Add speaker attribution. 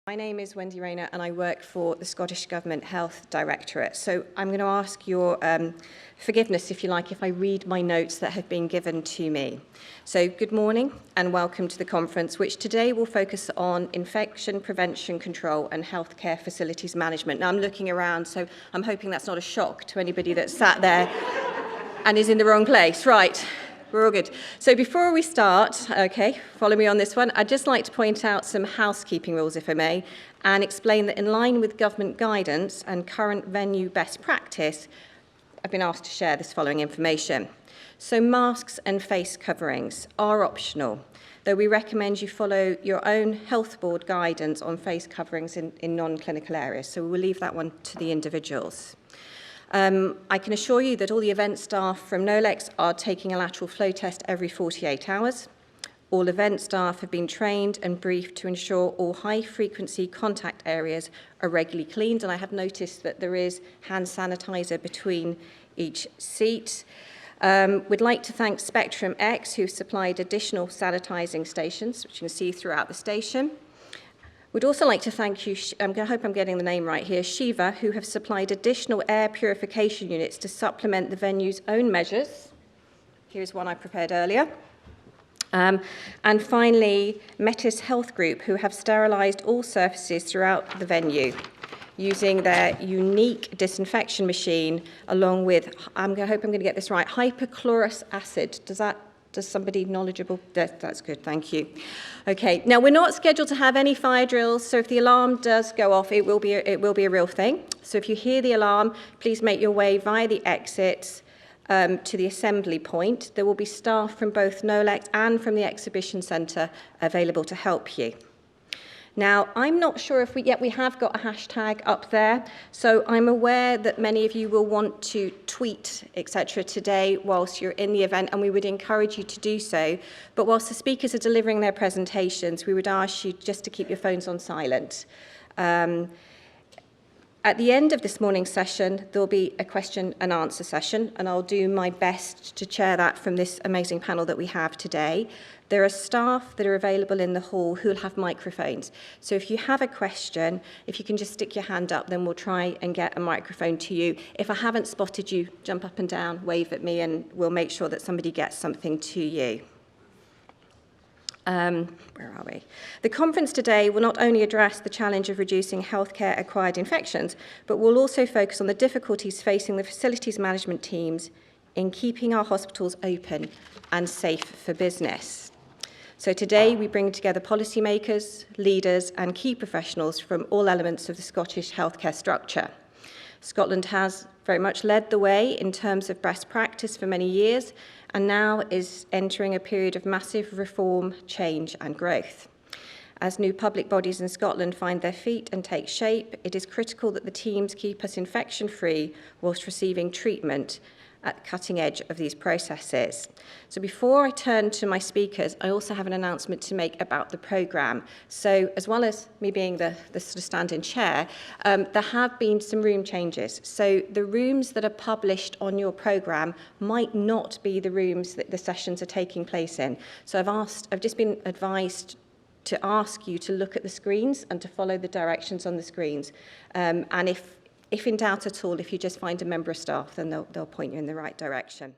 Speaker 1: My name is Wendy Rayner and I work for the Scottish Government Health Directorate. So I'm going to ask your forgiveness, if you like, if I read my notes that have been given to me. So good morning and welcome to the conference, which today will focus on infection prevention control and healthcare facilities management. Now I'm looking around, so I'm hoping that's not a shock to anybody that's sat there and is in the wrong place. Right. We're all good. So before we start, okay, follow me on this one, I'd just like to point out some housekeeping rules, if I may, and explain that in line with government guidance and current venue best practice, I've been asked to share this following information. So masks and face coverings are optional, though we recommend you follow your own health board guidance on face coverings in non-clinical areas. So we'll leave that one to the individuals. I can assure you that all the event staff from NOLEX are taking a lateral flow test every 48 hours. All event staff have been trained and briefed to ensure all high-frequency contact areas are regularly cleaned, and I have noticed that there is hand sanitizer between each seat. We'd like to thank Spectrum X, who supplied additional sanitising stations, which you can see throughout the station. We'd also like to thank you, I hope I'm getting the name right here, Shiva, who have supplied additional air purification units to supplement the venue's own measures. Here's one I prepared earlier. And finally, Metis Health Group, who have sterilised all surfaces throughout the venue using their unique disinfection machine, along with, I hope I'm going to get this right, hypochlorous acid. Does somebody knowledgeable? That's good, thank you. Okay, now we're not scheduled to have any fire drills, so if the alarm does go off, it will be a real thing. So if you hear the alarm, please make your way via the exits to the assembly point. There will be staff from both NOLEX and from the exhibition centre available to help you. Now, I'm not sure if we have got a hashtag up there, so I'm aware that many of you will want to tweet, etc. today whilst you're in the event, and we would encourage you to do so. But whilst the speakers are delivering their presentations, we would ask you just to keep your phones on silent. At the end of this morning's session, there'll be a question and answer session, and I'll do my best to chair that from this amazing panel that we have today. There are staff that are available in the hall who will have microphones. So if you have a question, if you can just stick your hand up, then we'll try and get a microphone to you. If I haven't spotted you, jump up and down, wave at me, and we'll make sure that somebody gets something to you. Where are we? The conference today will not only address the challenge of reducing healthcare-acquired infections, but will also focus on the difficulties facing the facilities management teams in keeping our hospitals open and safe for business. So today we bring together policymakers, leaders and key professionals from all elements of the Scottish healthcare structure. Scotland has very much led the way in terms of best practice for many years and now is entering a period of massive reform, change and growth. As new public bodies in Scotland find their feet and take shape, it is critical that the teams keep us infection-free whilst receiving treatment at the cutting edge of these processes. So before I turn to my speakers, I also have an announcement to make about the programme. So as well as me being the sort of stand-in chair, there have been some room changes. So the rooms that are published on your programme might not be the rooms that the sessions are taking place in. So I've just been advised to ask you to look at the screens and to follow the directions on the screens. And if in doubt at all, if you just find a member of staff, then they'll point you in the right direction.